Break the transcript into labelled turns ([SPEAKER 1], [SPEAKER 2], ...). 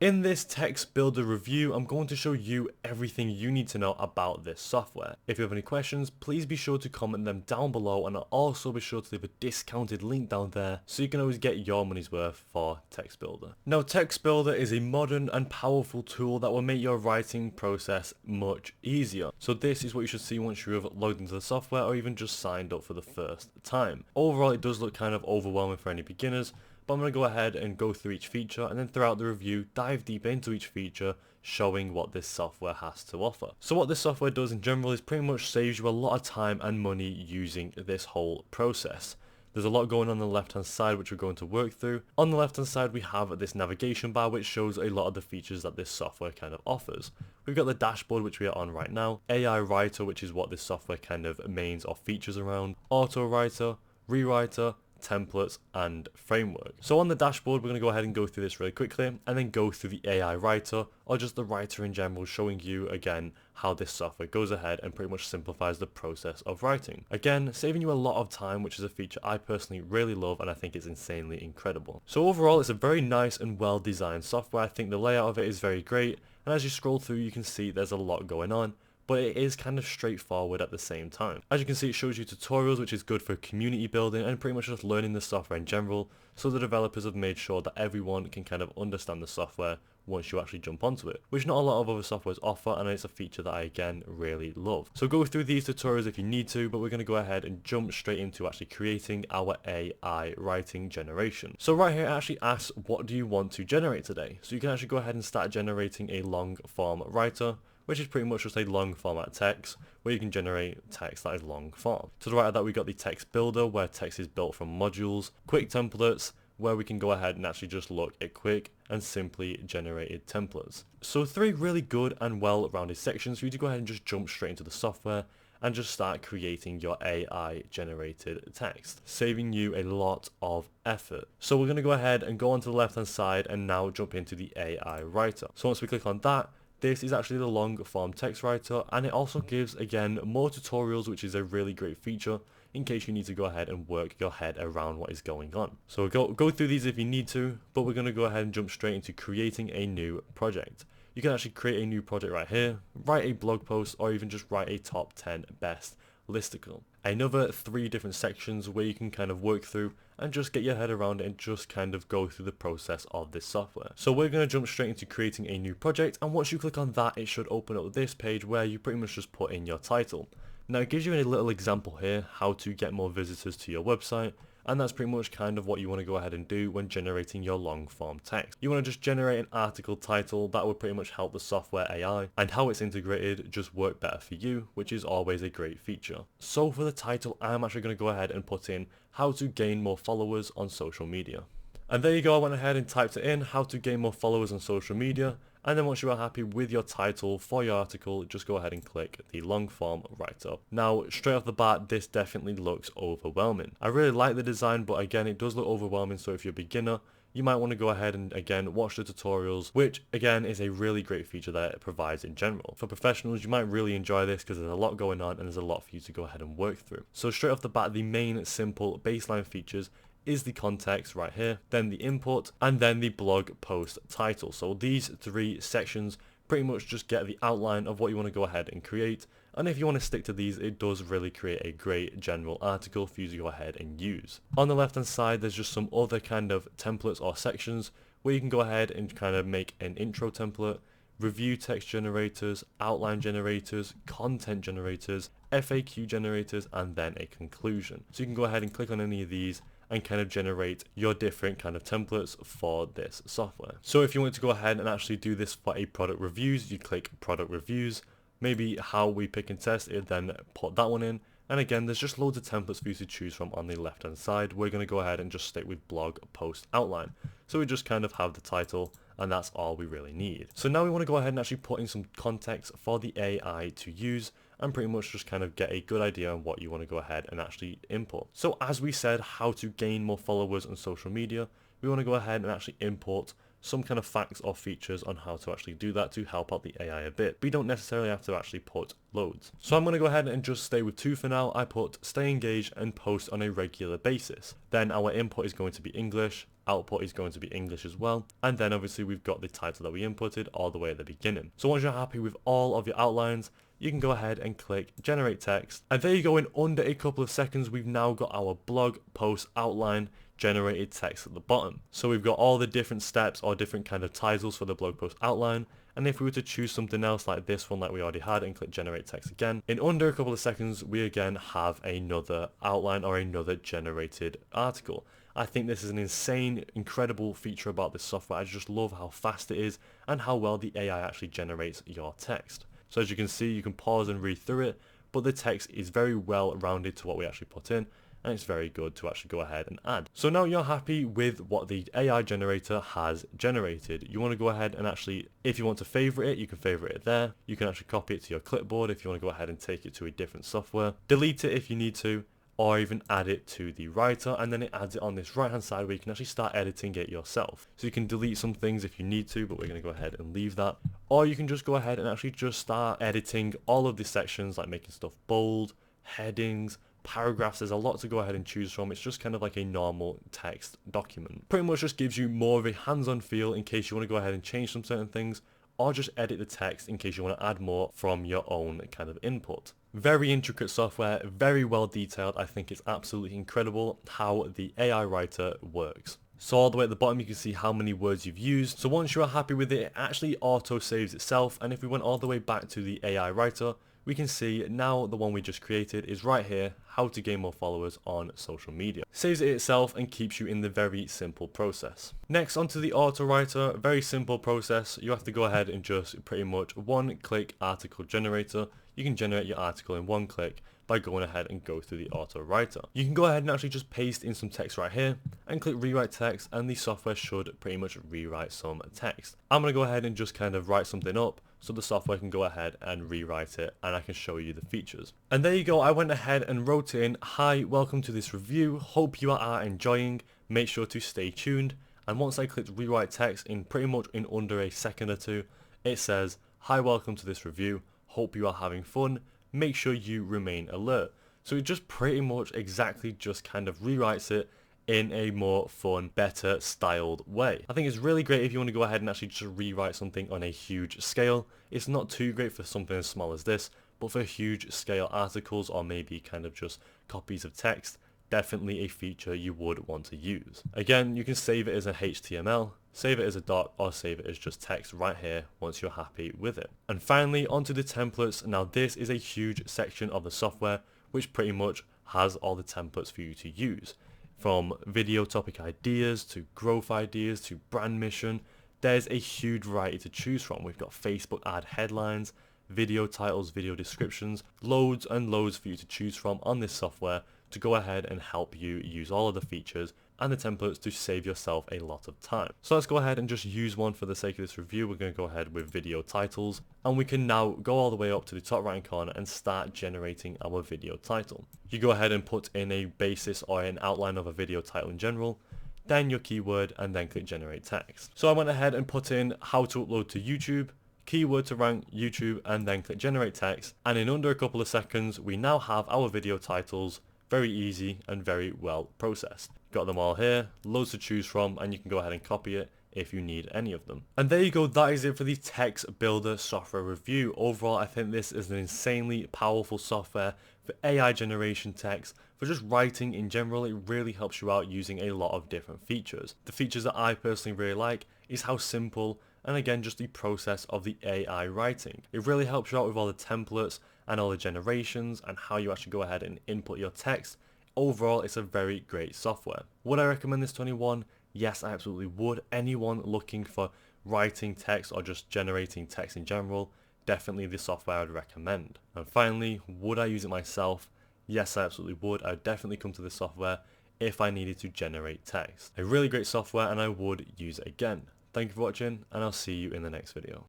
[SPEAKER 1] In this text builder review, I'm going to show you everything you need to know about this software. If you have any questions, please be sure to comment them down below, and I'll also be sure to leave a discounted link down there so you can always get your money's worth for TextBuilder. Now, TextBuilder is a modern and powerful tool that will make your writing process much easier. So this is what you should see once you have logged into the software or even just signed up for the first time. Overall, it does look kind of overwhelming for any beginners, but I'm going to go ahead and go through each feature, and then throughout the review dive deep into each feature, showing what this software has to offer. So what this software does in general is pretty much saves you a lot of time and money using this whole process. There's a lot going on the left hand side which we're going to work through. On the left hand side we have this navigation bar which shows a lot of the features that this software kind of offers. We've got the dashboard which we are on right now, AI writer which is what this software kind of mains or features around, auto writer, rewriter, templates and framework. So on the dashboard we're going to go ahead and go through this really quickly and then go through the AI writer or just the writer in general, showing you again how this software goes ahead and pretty much simplifies the process of writing. Again, saving you a lot of time, which is a feature I personally really love and I think it's insanely incredible. So overall it's a very nice and well designed software. I think the layout of it is very great, and as you scroll through you can see there's a lot going on, but it is kind of straightforward at the same time. As you can see, it shows you tutorials, which is good for community building and pretty much just learning the software in general. So the developers have made sure that everyone can kind of understand the software once you actually jump onto it, which not a lot of other softwares offer, and it's a feature that I again really love. So go through these tutorials if you need to, but we're going to go ahead and jump straight into actually creating our AI writing generation. So right here it actually asks, what do you want to generate today? So you can actually go ahead and start generating a long form writer, which is pretty much just a long format text where you can generate text that is long form. To the right of that we got the text builder where text is built from modules, quick templates where we can go ahead and actually just look at quick and simply generated templates. So 3 really good and well rounded sections for you to go ahead and just jump straight into the software and just start creating your AI generated text, saving you a lot of effort. So we're going to go ahead and go onto the left hand side and now jump into the AI writer. So once we click on that, this is actually the long form text writer, and it also gives again more tutorials, which is a really great feature in case you need to go ahead and work your head around what is going on. So go through these if you need to, but we're going to go ahead and jump straight into creating a new project. You can actually create a new project right here, write a blog post, or even just write a top 10 best listicle. Another 3 different sections where you can kind of work through and just get your head around it and just kind of go through the process of this software. So we're going to jump straight into creating a new project, and once you click on that it should open up this page where you pretty much just put in your title. Now it gives you a little example here how to get more visitors to your website, and that's pretty much kind of what you want to go ahead and do when generating your long form text. You want to just generate an article title that will pretty much help the software AI and how it's integrated just work better for you, which is always a great feature. So for the title, I'm actually going to go ahead and put in how to gain more followers on social media. And there you go, I went ahead and typed it in, how to gain more followers on social media. And then once you are happy with your title for your article, just go ahead and click the long form write-up. Now, straight off the bat, this definitely looks overwhelming. I really like the design, but again, it does look overwhelming, so if you're a beginner, you might want to go ahead and again watch the tutorials, which again is a really great feature that it provides in general. For professionals, you might really enjoy this because there's a lot going on and there's a lot for you to go ahead and work through. So straight off the bat, the main simple baseline features is the context right here, then the input, and then the blog post title. So these 3 sections pretty much just get the outline of what you want to go ahead and create, and if you want to stick to these, it does really create a great general article for you to go ahead and use. On the left hand side there's just some other kind of templates or sections where you can go ahead and kind of make an intro template, review text generators, outline generators, content generators, FAQ generators, and then a conclusion. So you can go ahead and click on any of these and kind of generate your different kind of templates for this software. So if you want to go ahead and actually do this for a product reviews, you click product reviews, maybe how we pick and test it, then put that one in. And again, there's just loads of templates for you to choose from on the left hand side. We're going to go ahead and just stick with blog post outline. So we just kind of have the title, and that's all we really need. So now we want to go ahead and actually put in some context for the AI to use and pretty much just kind of get a good idea on what you want to go ahead and actually import. So as we said, how to gain more followers on social media, we want to go ahead and actually import some kind of facts or features on how to actually do that to help out the AI a bit. But you don't necessarily have to actually put loads. So I'm going to go ahead and just stay with 2 for now. I put stay engaged and post on a regular basis. Then our input is going to be English, output is going to be English as well, and then obviously we've got the title that we inputted all the way at the beginning. So once you're happy with all of your outlines, you can go ahead and click generate text, and there you go. In under a couple of seconds we've now got our blog post outline generated text at the bottom. So we've got all the different steps or different kind of titles for the blog post outline, and if we were to choose something else like this one like we already had and click generate text again, in under a couple of seconds we again have another outline or another generated article. I think this is an insane, incredible feature about this software. I just love how fast it is and how well the AI actually generates your text. So as you can see, you can pause and read through it, but the text is very well rounded to what we actually put in, and it's very good to actually go ahead and add. So now you're happy with what the AI generator has generated. You want to go ahead and actually, if you want to favorite it, you can favorite it there. You can actually copy it to your clipboard if you want to go ahead and take it to a different software. Delete it if you need to, or even add it to the writer, and then it adds it on this right hand side where you can actually start editing it yourself. So you can delete some things if you need to, but we're going to go ahead and leave that. Or you can just go ahead and actually just start editing all of the sections, like making stuff bold, headings, paragraphs. There's a lot to go ahead and choose from. It's just kind of like a normal text document. Pretty much just gives you more of a hands-on feel in case you want to go ahead and change some certain things, or just edit the text in case you want to add more from your own kind of input. Very intricate software, very well detailed. I think it's absolutely incredible how the AI writer works. So all the way at the bottom you can see how many words you've used. So once you are happy with it, it actually auto saves itself, and if we went all the way back to the AI writer, we can see now the one we just created is right here, how to gain more followers on social media. Saves it itself and keeps you in the very simple process. Next onto the auto writer, very simple process. You have to go ahead and just pretty much one click article generator. You can generate your article in one click by going ahead and go through the auto writer. You can go ahead and actually just paste in some text right here and click rewrite text, and the software should pretty much rewrite some text. I'm going to go ahead and just kind of write something up so the software can go ahead and rewrite it, and I can show you the features. And there you go. I went ahead and wrote in, hi, welcome to this review. Hope you are enjoying. Make sure to stay tuned. And once I clicked rewrite text, in pretty much in under a second or two, it says, hi, welcome to this review. Hope you are having fun. Make sure you remain alert. So it just pretty much exactly just kind of rewrites it in a more fun, better styled way. I think it's really great if you want to go ahead and actually just rewrite something on a huge scale. It's not too great for something as small as this, but for huge scale articles or maybe kind of just copies of text, definitely a feature you would want to use. Again, you can save it as a HTML, save it as a doc, or save it as just text right here once you're happy with it. And finally, onto the templates. Now this is a huge section of the software which pretty much has all the templates for you to use. From video topic ideas to growth ideas to brand mission, there's a huge variety to choose from. We've got Facebook ad headlines, video titles, video descriptions, loads and loads for you to choose from on this software to go ahead and help you use all of the features and the templates to save yourself a lot of time. So let's go ahead and just use one for the sake of this review. We're going to go ahead with video titles, and we can now go all the way up to the top right hand corner and start generating our video title. You go ahead and put in a basis or an outline of a video title in general, then your keyword, and then click generate text. So I went ahead and put in how to upload to YouTube, keyword to rank YouTube, and then click generate text, and in under a couple of seconds we now have our video titles. Very easy and very well processed. Got them all here, loads to choose from, and you can go ahead and copy it if you need any of them. And there you go, that is it for the TextBuilder software review. Overall, I think this is an insanely powerful software for AI generation text, for just writing in general. It really helps you out using a lot of different features. The features that I personally really like is how simple, and again just the process of the AI writing. It really helps you out with all the templates and all the generations and how you actually go ahead and input your text. Overall, it's a very great software. Would I recommend this to anyone? Yes, I absolutely would. Anyone looking for writing text or just generating text in general, definitely the software I would recommend. And finally, would I use it myself? Yes, I absolutely would. I would definitely come to this software if I needed to generate text. A really great software, and I would use it again. Thank you for watching, and I'll see you in the next video.